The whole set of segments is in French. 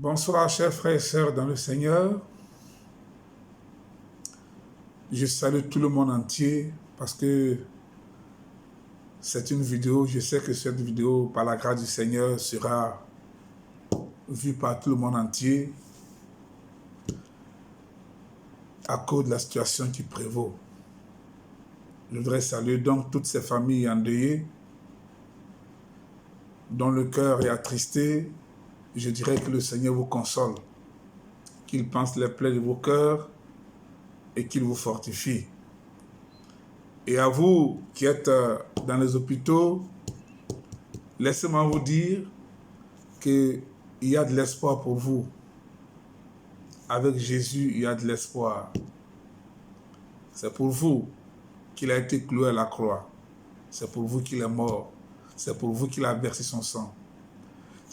Bonsoir, chers frères et sœurs dans le Seigneur. Je salue tout le monde entier parce que c'est une vidéo. Je sais que cette vidéo, par la grâce du Seigneur, sera vue par tout le monde entier à cause de la situation qui prévaut. Je voudrais saluer donc toutes ces familles endeuillées, dont le cœur est attristé. Je dirais que le Seigneur vous console, qu'il pense les plaies de vos cœurs et qu'il vous fortifie. Et à vous qui êtes dans les hôpitaux, laissez-moi vous dire qu'il y a de l'espoir pour vous. Avec Jésus, il y a de l'espoir. C'est pour vous qu'il a été cloué à la croix. C'est pour vous qu'il est mort. C'est pour vous qu'il a versé son sang.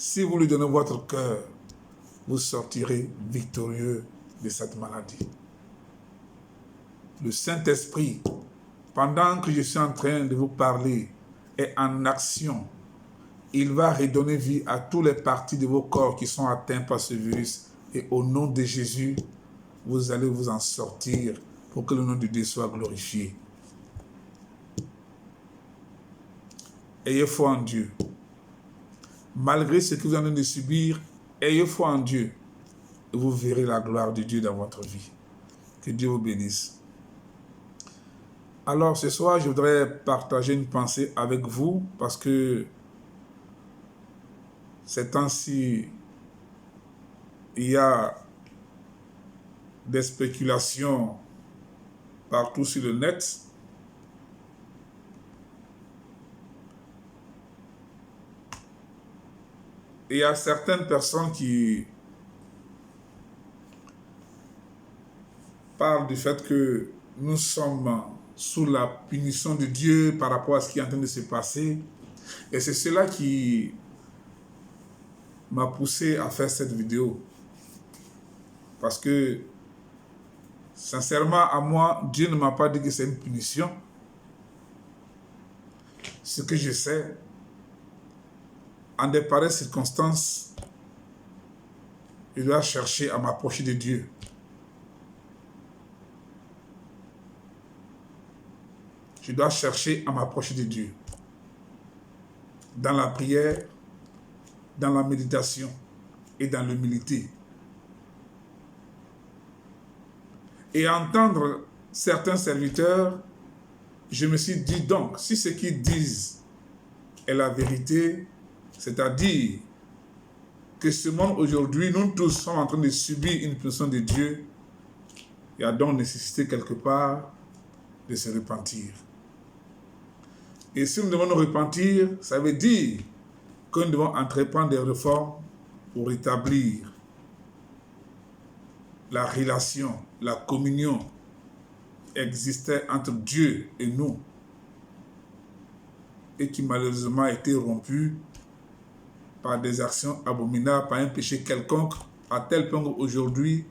Si vous lui donnez votre cœur, vous sortirez victorieux de cette maladie. Le Saint-Esprit, pendant que je suis en train de vous parler, est en action. Il va redonner vie à toutes les parties de vos corps qui sont atteints par ce virus. Et au nom de Jésus, vous allez vous en sortir pour que le nom de Dieu soit glorifié. Ayez foi en Dieu. Malgré ce que vous êtes en train de subir, ayez foi en Dieu. Et vous verrez la gloire de Dieu dans votre vie. Que Dieu vous bénisse. Alors ce soir, je voudrais partager une pensée avec vous parce que ces temps-ci, il y a des spéculations partout sur le net. Et il y a certaines personnes qui parlent du fait que nous sommes sous la punition de Dieu par rapport à ce qui est en train de se passer. Et c'est cela qui m'a poussé à faire cette vidéo. Parce que, sincèrement, à moi, Dieu ne m'a pas dit que c'est une punition. Ce que je sais, en de pareilles circonstances, je dois chercher à m'approcher de Dieu. Je dois chercher à m'approcher de Dieu. Dans la prière, dans la méditation et dans l'humilité. Et entendre certains serviteurs, je me suis dit donc, si ce qu'ils disent est la vérité, c'est-à-dire que ce monde aujourd'hui, nous tous sommes en train de subir une punition de Dieu, il y a donc nécessité quelque part de se repentir. Et si nous devons nous repentir, ça veut dire que nous devons entreprendre des réformes pour rétablir la relation, la communion existait entre Dieu et nous et qui malheureusement a été rompue par des actions abominables, par un péché quelconque, à tel point qu'aujourd'hui,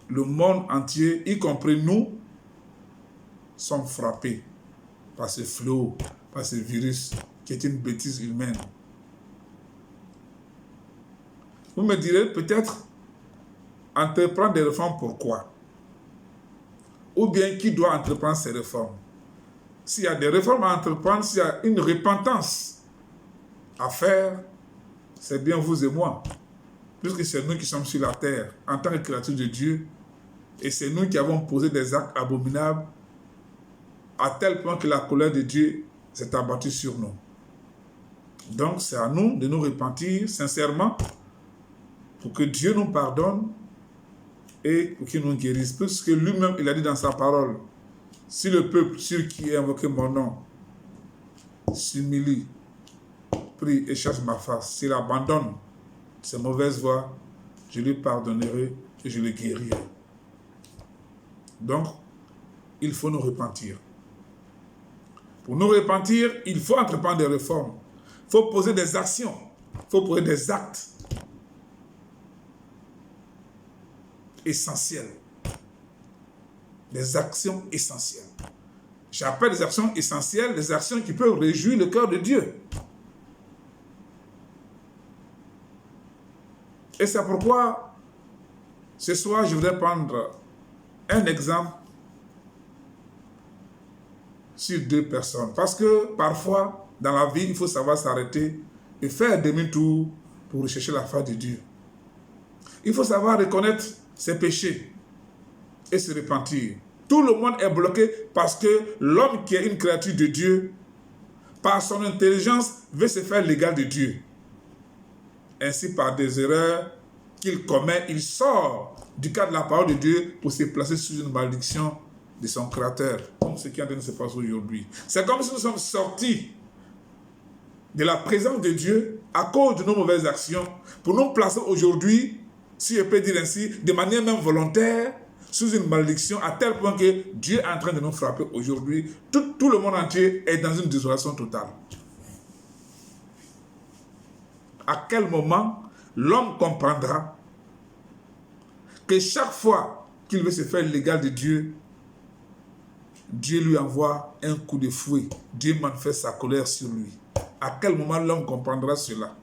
le monde entier, y compris nous, sont frappés par ce fléau, par ce virus qui est une bêtise humaine. Vous me direz peut-être entreprendre des réformes, pourquoi? Ou bien qui doit entreprendre ces réformes? S'il y a des réformes à entreprendre, s'il y a une repentance à faire, c'est bien vous et moi. Puisque c'est nous qui sommes sur la terre en tant que créatures de Dieu, et c'est nous qui avons posé des actes abominables à tel point que la colère de Dieu s'est abattue sur nous. Donc c'est à nous de nous repentir sincèrement pour que Dieu nous pardonne et pour qu'il nous guérisse. Puisque lui-même, il a dit dans sa parole, si le peuple sur qui est invoqué mon nom s'humilie, prie et cherche ma face, s'il abandonne ses mauvaises voies, je lui pardonnerai et je le guérirai. Donc, il faut nous repentir. Pour nous repentir, il faut entreprendre des réformes. Il faut poser des actions. Il faut poser des actes essentielles. Des actions essentielles. J'appelle des actions essentielles, des actions qui peuvent réjouir le cœur de Dieu. Et c'est pourquoi, ce soir, je voudrais prendre un exemple sur deux personnes. Parce que parfois, dans la vie, il faut savoir s'arrêter et faire demi-tour pour rechercher la face de Dieu. Il faut savoir reconnaître ses péchés et se repentir. Tout le monde est bloqué parce que l'homme qui est une créature de Dieu, par son intelligence, veut se faire l'égal de Dieu. Ainsi, par des erreurs qu'il commet, il sort du cadre de la parole de Dieu pour se placer sous une malédiction de son Créateur, comme ce qui est en train de se passer aujourd'hui. C'est comme si nous sommes sortis de la présence de Dieu à cause de nos mauvaises actions, pour nous placer aujourd'hui, si je peux dire ainsi, de manière même volontaire, sous une malédiction, à tel point que Dieu est en train de nous frapper aujourd'hui. Tout le monde entier est dans une désolation totale. À quel moment l'homme comprendra que chaque fois qu'il veut se faire l'égal de Dieu, Dieu lui envoie un coup de fouet. Dieu manifeste sa colère sur lui. À quel moment l'homme comprendra cela?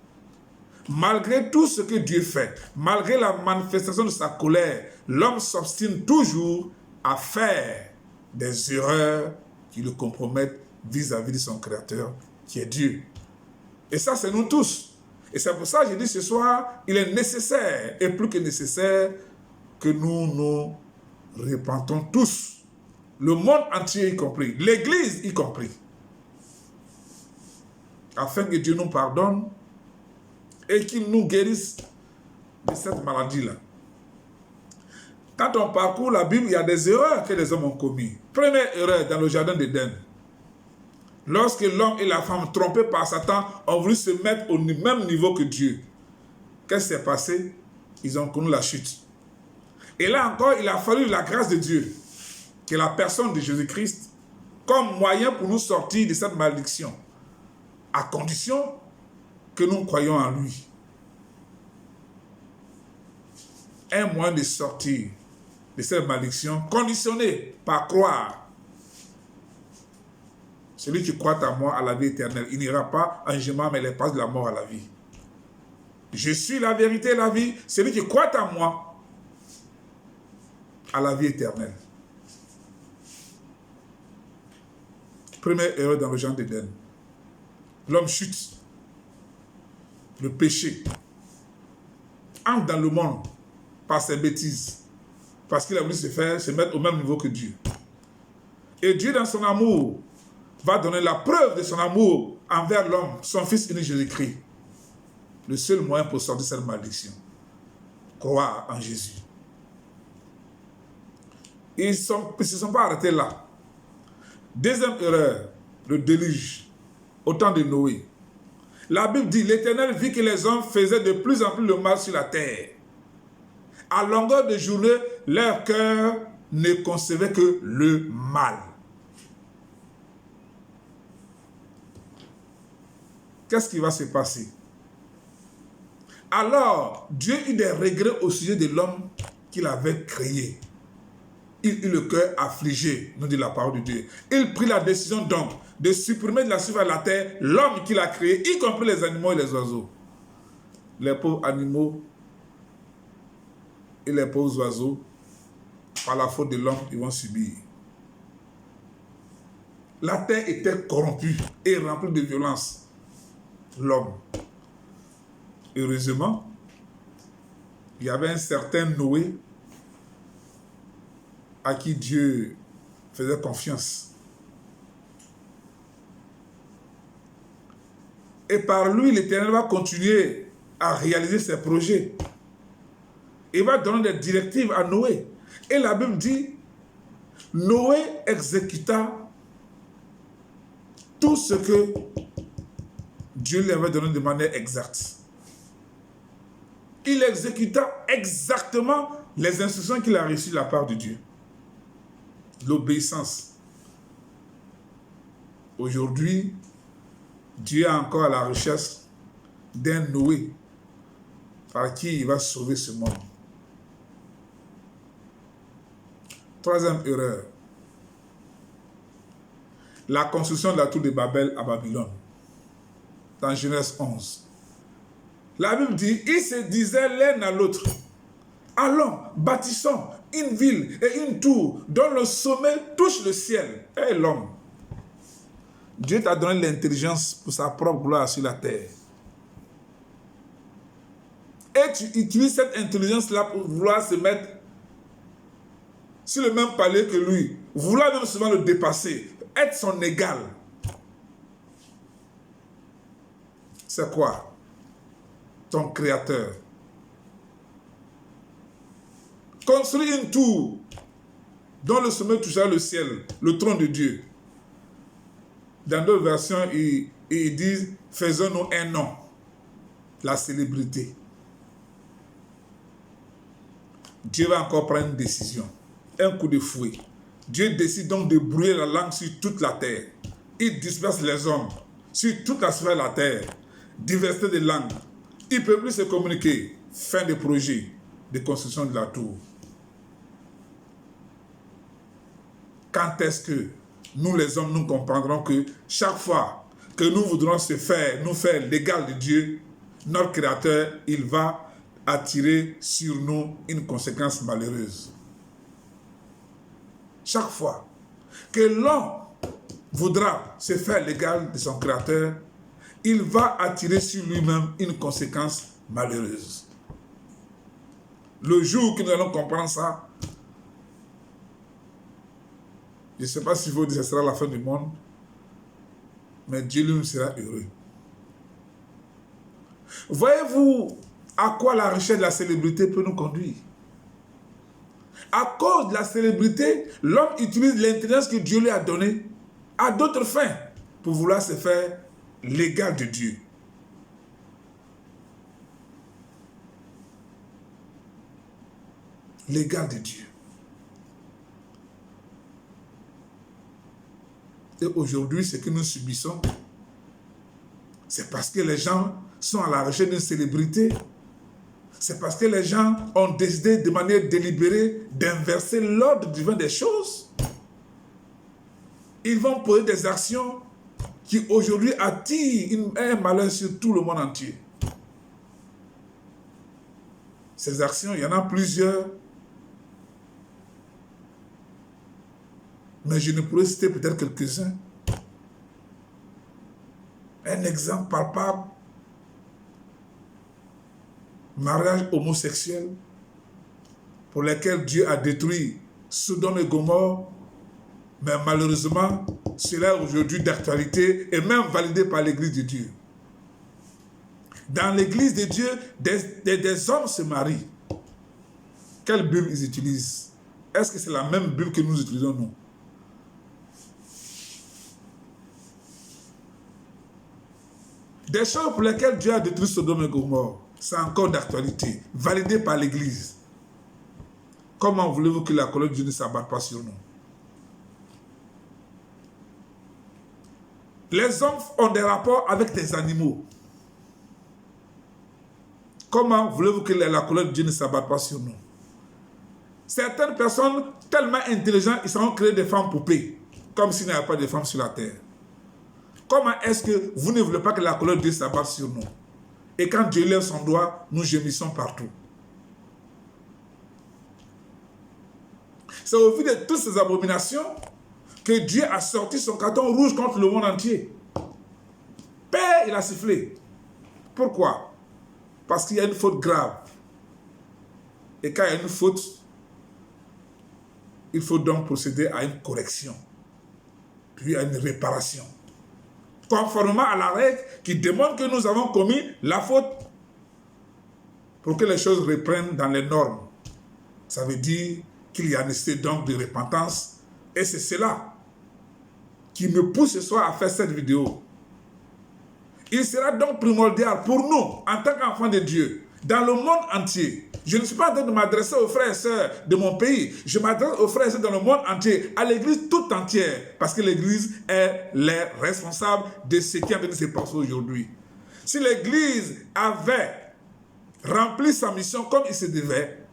Malgré tout ce que Dieu fait, malgré la manifestation de sa colère, l'homme s'obstine toujours à faire des erreurs qui le compromettent vis-à-vis de son Créateur, qui est Dieu. Et ça, c'est nous tous. Et c'est pour ça que je dis ce soir, il est nécessaire, et plus que nécessaire, que nous nous repentons tous. Le monde entier y compris, l'Église y compris. Afin que Dieu nous pardonne et qu'il nous guérisse de cette maladie-là. Quand on parcourt la Bible, il y a des erreurs que les hommes ont commises. Première erreur dans le jardin d'Éden. Lorsque l'homme et la femme, trompés par Satan, ont voulu se mettre au même niveau que Dieu. Qu'est-ce qui s'est passé? Ils ont connu la chute. Et là encore, il a fallu la grâce de Dieu, qui est la personne de Jésus-Christ, comme moyen pour nous sortir de cette malédiction, à condition que nous croyons en lui. Un moyen de sortir de cette malédiction, conditionné par croire. Celui qui croit à moi, à la vie éternelle, il n'ira pas en jugement, mais il passe de la mort à la vie. Je suis la vérité et la vie. Celui qui croit à moi, à la vie éternelle. Première erreur dans le jardin d'Éden. L'homme chute. Le péché entre dans le monde par ses bêtises. Parce qu'il a voulu se mettre au même niveau que Dieu. Et Dieu, dans son amour, va donner la preuve de son amour envers l'homme, son Fils unique Jésus-Christ. Le seul moyen pour sortir de cette malédiction. Croire en Jésus. Ils ne se sont pas arrêtés là. Deuxième erreur, le déluge, au temps de Noé. La Bible dit, l'Éternel vit que les hommes faisaient de plus en plus le mal sur la terre. À longueur de journée, leur cœur ne concevait que le mal. Qu'est-ce qui va se passer? Alors, Dieu eut des regrets au sujet de l'homme qu'il avait créé. Il eut le cœur affligé, nous dit la parole de Dieu. Il prit la décision donc de supprimer de la surface de la terre l'homme qu'il a créé, y compris les animaux et les oiseaux. Les pauvres animaux et les pauvres oiseaux, par la faute de l'homme, ils vont subir. La terre était corrompue et remplie de violence. L'homme. Heureusement, il y avait un certain Noé à qui Dieu faisait confiance. Et par lui, l'Éternel va continuer à réaliser ses projets. Il va donner des directives à Noé. Et la Bible dit, Noé exécuta tout ce que Dieu lui avait donné de manière exacte. Il exécuta exactement les instructions qu'il a reçues de la part de Dieu. L'obéissance. Aujourd'hui, Dieu est encore à la recherche d'un Noé par qui il va sauver ce monde. Troisième erreur. La construction de la tour de Babel à Babylone. Dans Genèse 11. La Bible dit, ils se disaient l'un à l'autre, allons, bâtissons une ville et une tour dont le sommet touche le ciel. Et l'homme, Dieu t'a donné l'intelligence pour sa propre gloire sur la terre. Et tu utilises cette intelligence-là pour vouloir se mettre sur le même palier que lui, vouloir même souvent le dépasser, être son égal. C'est quoi? Ton créateur. Construis une tour dont le sommet touchera le ciel, le trône de Dieu. Dans d'autres versions, ils disent, faisons-nous un nom, la célébrité. Dieu va encore prendre une décision, un coup de fouet. Dieu décide donc de brouiller la langue sur toute la terre. Il disperse les hommes sur toute la sphère de la terre. Diversité de langues. Ils ne peuvent plus se communiquer. Fin de projet de construction de la tour. Quand est-ce que nous les hommes, nous comprendrons que chaque fois que nous voudrons nous faire l'égal de Dieu, notre Créateur, il va attirer sur nous une conséquence malheureuse. Chaque fois que l'homme voudra se faire l'égal de son Créateur, il va attirer sur lui-même une conséquence malheureuse. Le jour que nous allons comprendre ça, je ne sais pas s'il faut dire que ce sera la fin du monde, mais Dieu lui sera heureux. Voyez-vous à quoi la recherche de la célébrité peut nous conduire? À cause de la célébrité, l'homme utilise l'intelligence que Dieu lui a donnée à d'autres fins pour vouloir se faire l'égal de Dieu. L'égal de Dieu. Et aujourd'hui, ce que nous subissons, c'est parce que les gens sont à la recherche d'une célébrité. C'est parce que les gens ont décidé de manière délibérée d'inverser l'ordre divin des choses. Ils vont poser des actions qui aujourd'hui attirent un malheur sur tout le monde entier. Ces actions, il y en a plusieurs. Mais je ne pourrais citer peut-être quelques-uns. Un exemple palpable. Mariage homosexuel pour lesquels Dieu a détruit Sodome et Gomorrhe. Mais malheureusement, cela est aujourd'hui d'actualité et même validé par l'Église de Dieu. Dans l'Église de Dieu, des hommes se marient. Quelle Bible ils utilisent? Est-ce que c'est la même Bible que nous utilisons nous? Des choses pour lesquelles Dieu a détruit Sodome et Gomorrhe, c'est encore d'actualité, validé par l'Église. Comment voulez-vous que la colère de Dieu ne s'abatte pas sur nous? Les hommes ont des rapports avec des animaux. Comment voulez-vous que la colère de Dieu ne s'abatte pas sur nous? Certaines personnes tellement intelligentes, ils seront créés des femmes poupées, comme s'il n'y avait pas de femmes sur la terre. Comment est-ce que vous ne voulez pas que la colère de Dieu s'abatte sur nous? Et quand Dieu lève son doigt, nous gémissons partout. C'est au vu de toutes ces abominations que Dieu a sorti son carton rouge contre le monde entier. Père, il a sifflé. Pourquoi? Parce qu'il y a une faute grave. Et quand il y a une faute, il faut donc procéder à une correction, puis à une réparation. Conformément à la règle qui démontre que nous avons commis la faute pour que les choses reprennent dans les normes. Ça veut dire qu'il y a nécessité donc de repentance et c'est cela qui me pousse ce soir à faire cette vidéo. Il sera donc primordial pour nous, en tant qu'enfants de Dieu, dans le monde entier. Je ne suis pas en train de m'adresser aux frères et sœurs de mon pays. Je m'adresse aux frères et sœurs dans le monde entier, à l'Église toute entière. Parce que l'Église est les responsables de ce qui est en train de se passer aujourd'hui. Si l'Église avait rempli sa mission comme il se devait,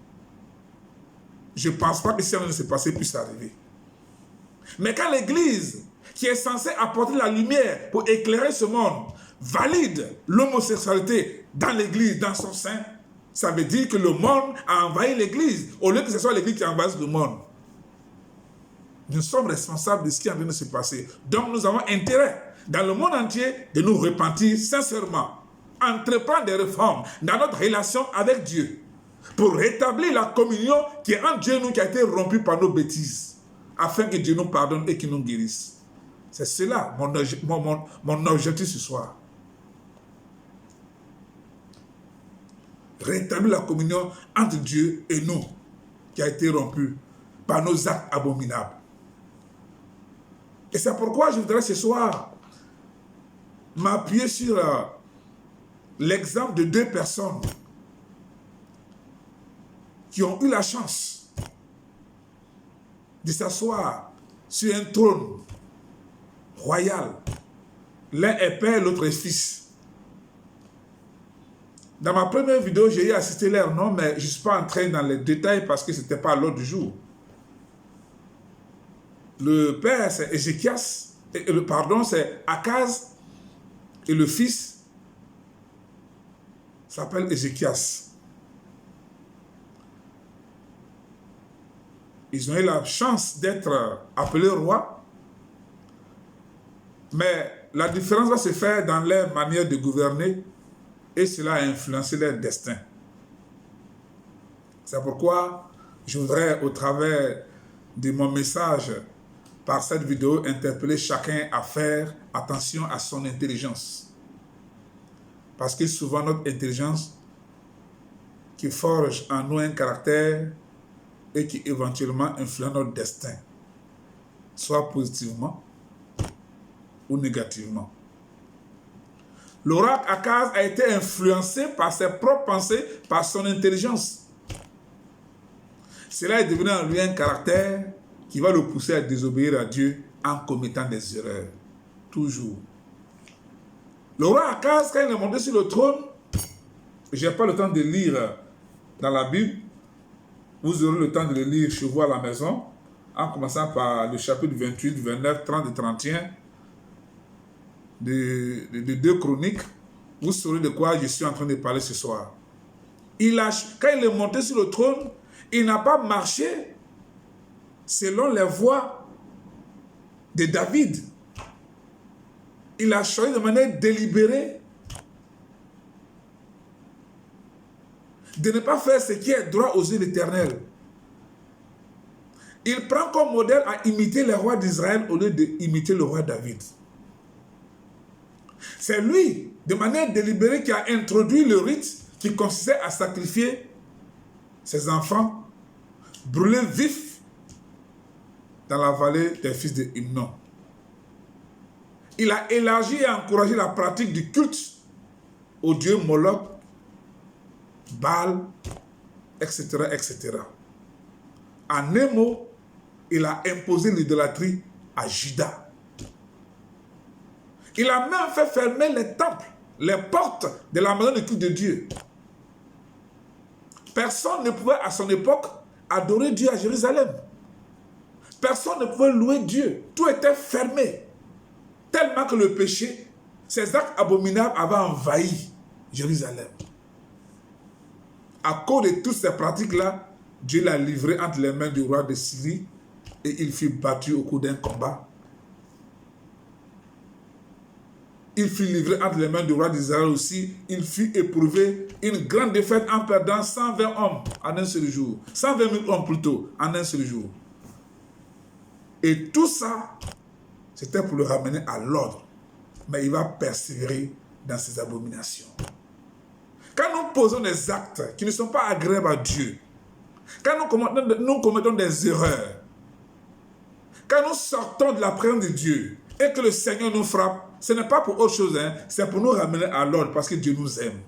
je ne pense pas que ce qui est en train de se passer puisse arriver. Mais quand l'Église, qui est censée apporter la lumière pour éclairer ce monde, valide l'homosexualité dans l'église, dans son sein, ça veut dire que le monde a envahi l'église, au lieu que ce soit l'église qui envahisse le monde. Nous sommes responsables de ce qui est en train de se passer. Donc nous avons intérêt, dans le monde entier, de nous repentir sincèrement, entreprendre des réformes dans notre relation avec Dieu, pour rétablir la communion qui est entre Dieu et nous, qui a été rompue par nos bêtises, afin que Dieu nous pardonne et qu'il nous guérisse. C'est cela mon objectif ce soir. Rétablir la communion entre Dieu et nous, qui a été rompue par nos actes abominables. Et c'est pourquoi je voudrais ce soir m'appuyer sur l'exemple de deux personnes qui ont eu la chance de s'asseoir sur un trône royal. L'un est père, l'autre est fils. Dans ma première vidéo, j'ai eu à citer leur nom, mais je ne suis pas entré dans les détails parce que ce n'était pas à l'ordre du jour. Le père, c'est Ézéchias, c'est Akaz, et le fils s'appelle Ézéchias. Ils ont eu la chance d'être appelés rois, mais la différence va se faire dans leur manière de gouverner et cela a influencé leur destin. C'est pourquoi je voudrais, au travers de mon message, par cette vidéo, interpeller chacun à faire attention à son intelligence. Parce que souvent notre intelligence qui forge en nous un caractère et qui éventuellement influence notre destin, soit positivement ou négativement. L'oracle Akaz a été influencé par ses propres pensées, par son intelligence. Cela est devenu en lui un caractère qui va le pousser à désobéir à Dieu en commettant des erreurs. Toujours. Le roi Akaz, quand il est monté sur le trône, je n'ai pas le temps de lire dans la Bible, vous aurez le temps de le lire chez vous à la maison, en commençant par le chapitre 28, 29, 30 et 31 de 2 Chroniques, vous saurez de quoi je suis en train de parler ce soir. Quand il est monté sur le trône, il n'a pas marché selon les voies de David. Il a choisi de manière délibérée de ne pas faire ce qui est droit aux yeux de l'Éternel. Il prend comme modèle à imiter les rois d'Israël au lieu d'imiter le roi David. C'est lui, de manière délibérée, qui a introduit le rite qui consistait à sacrifier ses enfants brûlés vifs dans la vallée des fils de Himnon. Il a élargi et encouragé la pratique du culte aux dieux Moloch, Baal, etc., etc. En un mot, il a imposé l'idolâtrie à Juda. Il a même fait fermer les temples, les portes de la maison de culte de Dieu. Personne ne pouvait à son époque adorer Dieu à Jérusalem. Personne ne pouvait louer Dieu. Tout était fermé. Tellement que le péché, ces actes abominables avaient envahi Jérusalem. À cause de toutes ces pratiques-là, Dieu l'a livré entre les mains du roi de Syrie et il fut battu au cours d'un combat. Il fut livré entre les mains du roi d'Israël aussi. Il fut éprouvé une grande défaite en perdant 120 hommes en un seul jour. 120 000 hommes plutôt en un seul jour. Et tout ça, c'était pour le ramener à l'ordre. Mais il va persévérer dans ses abominations. Quand nous posons des actes qui ne sont pas agréables à Dieu, quand nous commettons des erreurs, quand nous sortons de la présence de Dieu et que le Seigneur nous frappe, ce n'est pas pour autre chose, c'est pour nous ramener à l'ordre parce que Dieu nous aime.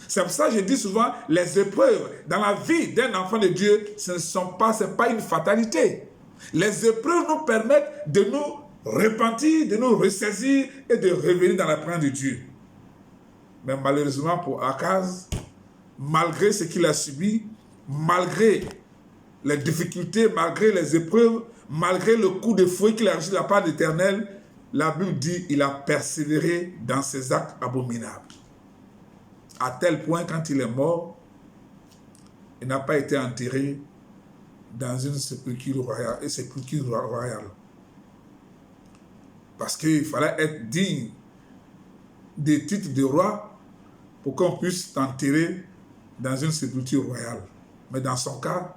C'est pour ça que je dis souvent, les épreuves dans la vie d'un enfant de Dieu, ce n'est pas une fatalité. Les épreuves nous permettent de nous repentir, de nous ressaisir et de revenir dans la présence de Dieu. Mais malheureusement pour Akaz, malgré ce qu'il a subi, malgré les difficultés, malgré les épreuves, malgré le coup de fouet qu'il a reçu de la part de l'Éternel, la Bible dit qu'il a persévéré dans ses actes abominables. À tel point, quand il est mort, il n'a pas été enterré dans une sépulture royale. Parce qu'il fallait être digne des titres de roi pour qu'on puisse t'enterrer dans une sépulture royale. Mais dans son cas,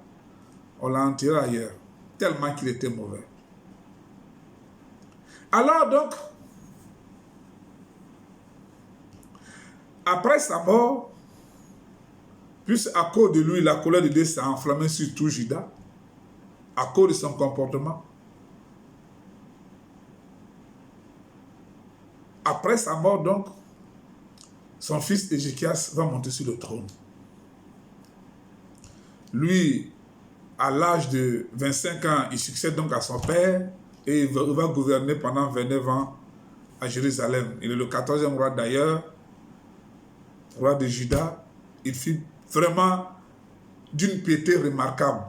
on l'a enterré ailleurs, tellement qu'il était mauvais. Alors donc, après sa mort, puisque à cause de lui, la colère de Dieu s'est enflammée sur tout Juda, à cause de son comportement. Après sa mort, donc, son fils Ézéchias va monter sur le trône. Lui, à l'âge de 25 ans, il succède donc à son père et il va gouverner pendant 29 ans à Jérusalem. Il est le 14e roi d'ailleurs, roi de Juda. Il fit vraiment d'une piété remarquable.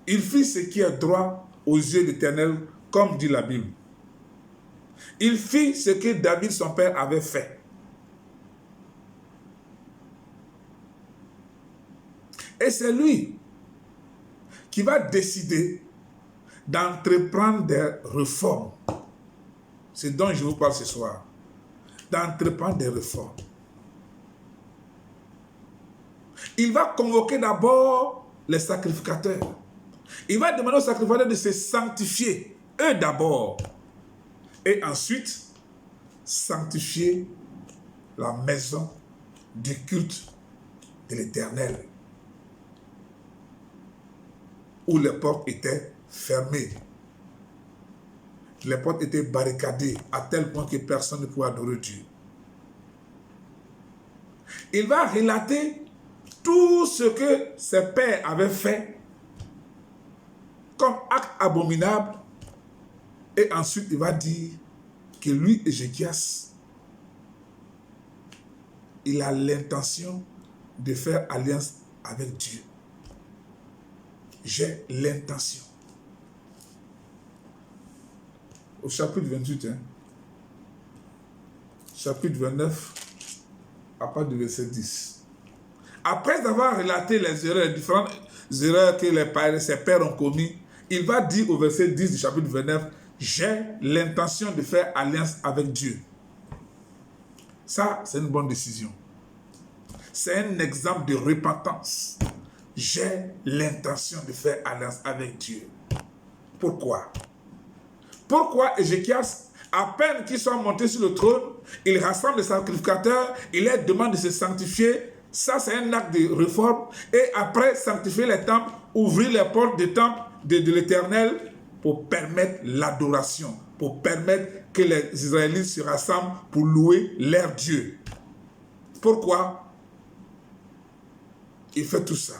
Il fit ce qui est droit aux yeux de l'Éternel, comme dit la Bible. Il fit ce que David, son père, avait fait. Et c'est lui qui va décider d'entreprendre des réformes. C'est dont je vous parle ce soir. D'entreprendre des réformes. Il va convoquer d'abord les sacrificateurs. Il va demander aux sacrificateurs de se sanctifier, eux d'abord. Et ensuite, sanctifier la maison du culte de l'Éternel, où les portes étaient fermées. Les portes étaient barricadées à tel point que personne ne pouvait adorer Dieu. Il va relater tout ce que ses pères avaient fait comme acte abominable. Et ensuite, il va dire que lui, Ézéchias, il a l'intention de faire alliance avec Dieu. J'ai l'intention. Au chapitre 28, chapitre 29, à partir du verset 10. Après avoir relaté les différentes erreurs que ses pères ont commises, il va dire au verset 10 du chapitre 29, j'ai l'intention de faire alliance avec Dieu. Ça, c'est une bonne décision. C'est un exemple de repentance. J'ai l'intention de faire alliance avec Dieu. Pourquoi? Pourquoi Ézéchias, à peine qu'il soit monté sur le trône, il rassemble les sacrificateurs, il leur demande de se sanctifier. Ça, c'est un acte de réforme. Et après, sanctifier les temples, ouvrir les portes des temples de l'Éternel pour permettre l'adoration, pour permettre que les Israélites se rassemblent pour louer leur Dieu. Pourquoi il fait tout ça?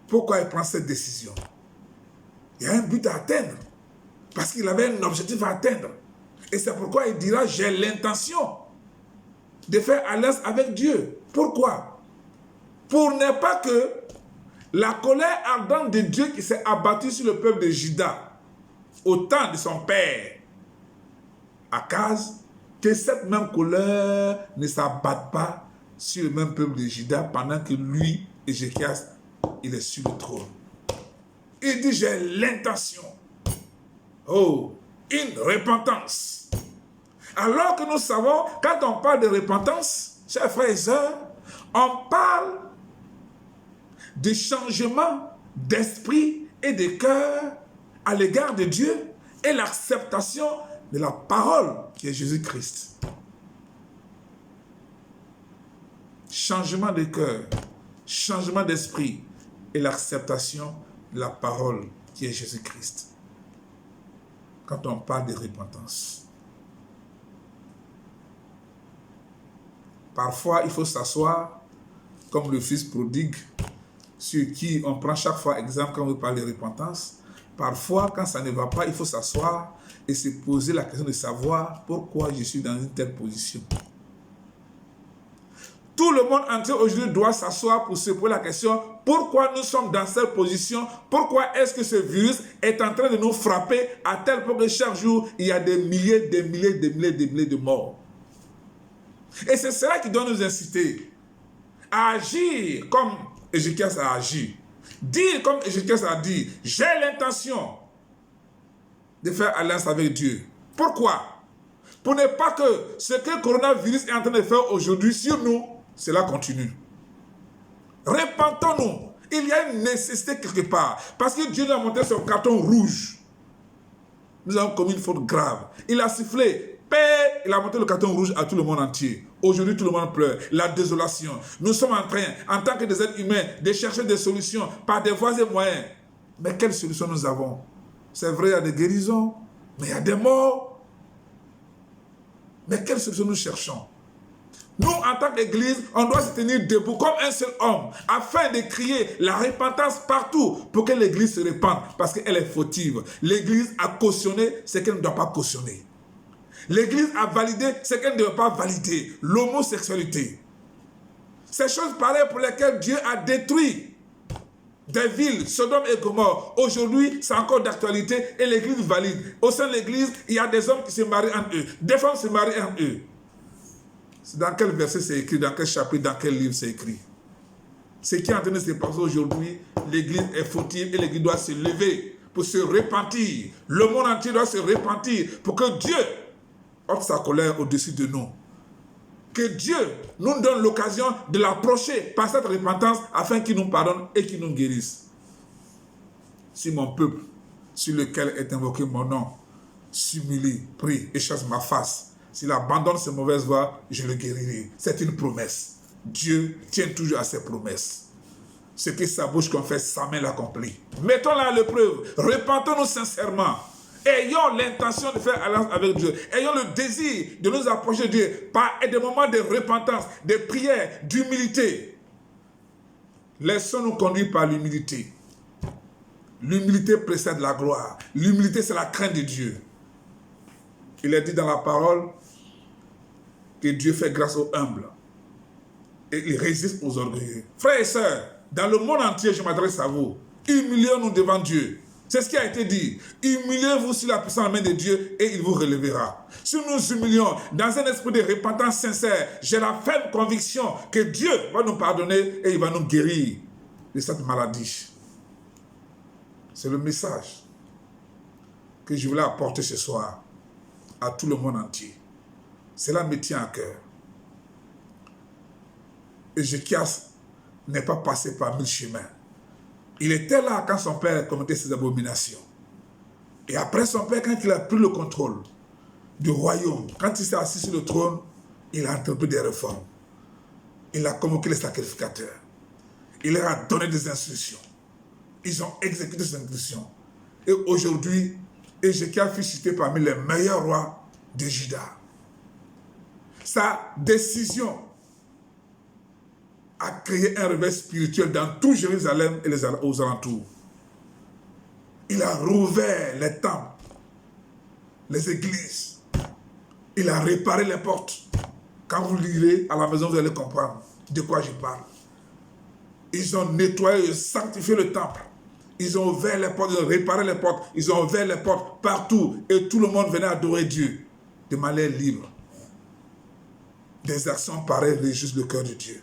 Pourquoi il prend cette décision? Il y a un but à atteindre. Parce qu'il avait un objectif à atteindre. Et c'est pourquoi il dira, j'ai l'intention de faire alliance avec Dieu. Pourquoi? Pour ne pas que la colère ardente de Dieu qui s'est abattue sur le peuple de Juda au temps de son père Akaz, que cette même colère ne s'abatte pas sur le même peuple de Juda pendant que lui, Ézéchias, il est sur le trône. Il dit, j'ai l'intention. Oh, une repentance. Alors que nous savons, quand on parle de repentance, chers frères et sœurs, on parle de changement d'esprit et de cœur à l'égard de Dieu et l'acceptation de la parole qui est Jésus-Christ. Changement de cœur, changement d'esprit et l'acceptation de la parole qui est Jésus-Christ. Quand on parle de repentance. Parfois, il faut s'asseoir comme le fils prodigue, sur qui on prend chaque fois exemple quand on parle de repentance. Parfois, quand ça ne va pas, il faut s'asseoir et se poser la question de savoir pourquoi je suis dans une telle position. Tout le monde entier aujourd'hui doit s'asseoir pour se poser la question pourquoi nous sommes dans cette position, pourquoi est-ce que ce virus est en train de nous frapper à tel point que chaque jour il y a des milliers de morts. Et c'est cela qui doit nous inciter à agir comme Ézéchias a agi. Dire comme Ézéchias a dit, j'ai l'intention de faire alliance avec Dieu. Pourquoi? Pour ne pas que ce que le coronavirus est en train de faire aujourd'hui sur nous, cela continue. Repentons-nous. Il y a une nécessité quelque part. Parce que Dieu nous a montré son carton rouge. Nous avons commis une faute grave. Il a sifflé. Paix. Il a montré le carton rouge à tout le monde entier. Aujourd'hui, tout le monde pleure. La désolation. Nous sommes en train, en tant que des êtres humains, de chercher des solutions par des voies et moyens. Mais quelles solutions nous avons? C'est vrai, il y a des guérisons, mais il y a des morts. Mais quelles solutions nous cherchons? Nous, en tant qu'Église, on doit se tenir debout comme un seul homme, afin de crier la repentance partout, pour que l'Église se répande, parce qu'elle est fautive. L'Église a cautionné ce qu'elle ne doit pas cautionner. L'Église a validé ce qu'elle ne doit pas valider, l'homosexualité. Ces choses pareilles pour lesquelles Dieu a détruit des villes, Sodome et Gomorrhe. Aujourd'hui, c'est encore d'actualité et l'Église valide. Au sein de l'Église, il y a des hommes qui se marient entre eux, des femmes se marient entre eux. Dans quel verset c'est écrit, dans quel chapitre, dans quel livre c'est écrit? Ce qui est en train de se passer aujourd'hui, l'Église est fautive et l'Église doit se lever pour se repentir. Le monde entier doit se repentir pour que Dieu ôte sa colère au-dessus de nous. Que Dieu nous donne l'occasion de l'approcher par cette repentance afin qu'il nous pardonne et qu'il nous guérisse. Si mon peuple, sur lequel est invoqué mon nom, s'humilie, prie et chasse ma face, s'il abandonne ses mauvaises voies, je le guérirai. C'est une promesse. Dieu tient toujours à ses promesses. Ce que sa bouche confesse, sa main l'accomplit. Mettons-la à l'épreuve. Repentons-nous sincèrement. Ayons l'intention de faire alliance avec Dieu. Ayons le désir de nous approcher de Dieu par des moments de repentance, de prière, d'humilité. Laissons-nous conduire par l'humilité. L'humilité précède la gloire. L'humilité, c'est la crainte de Dieu. Il est dit dans la parole que Dieu fait grâce aux humbles et il résiste aux orgueilleux. Frères et sœurs, dans le monde entier, je m'adresse à vous. Humilions-nous devant Dieu. C'est ce qui a été dit. Humiliez-vous sur la puissante main de Dieu et il vous relèvera. Si nous nous humilions dans un esprit de repentance sincère, j'ai la ferme conviction que Dieu va nous pardonner et il va nous guérir de cette maladie. C'est le message que je voulais apporter ce soir à tout le monde entier. Cela me tient à cœur. Ézéchias n'est pas passé par 1000 chemins. Il était là quand son père commettait ses abominations. Et après son père, quand il a pris le contrôle du royaume, quand il s'est assis sur le trône, il a entrepris des réformes. Il a convoqué les sacrificateurs. Il leur a donné des instructions. Ils ont exécuté ces instructions. Et aujourd'hui, Ézéchias fut cité parmi les meilleurs rois de Juda. Sa décision a créé un réveil spirituel dans tout Jérusalem et aux alentours. Il a rouvert les temples, les églises. Il a réparé les portes. Quand vous lirez à la maison, vous allez comprendre de quoi je parle. Ils ont nettoyé et sanctifié le temple. Ils ont ouvert les portes, ils ont réparé les portes. Ils ont ouvert les portes partout. Et tout le monde venait adorer Dieu de manière libre. Des actions pareilles réjouissent le cœur de Dieu.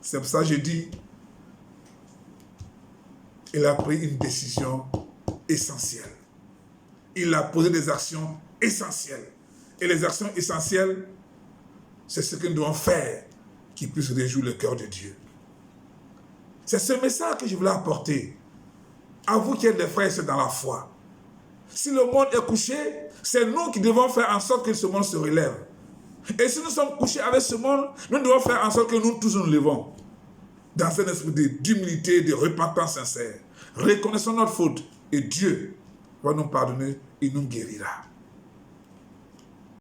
C'est pour ça que je dis, il a pris une décision essentielle. Il a posé des actions essentielles. Et les actions essentielles, c'est ce que nous devons faire qui puisse réjouir le cœur de Dieu. C'est ce message que je voulais apporter à vous qui êtes des frères et sœurs dans la foi. Si le monde est couché, c'est nous qui devons faire en sorte que ce monde se relève. Et si nous sommes couchés avec ce monde, nous devons faire en sorte que nous tous nous levons dans un esprit d'humilité, de repentance sincère. Reconnaissons notre faute et Dieu va nous pardonner et nous guérira.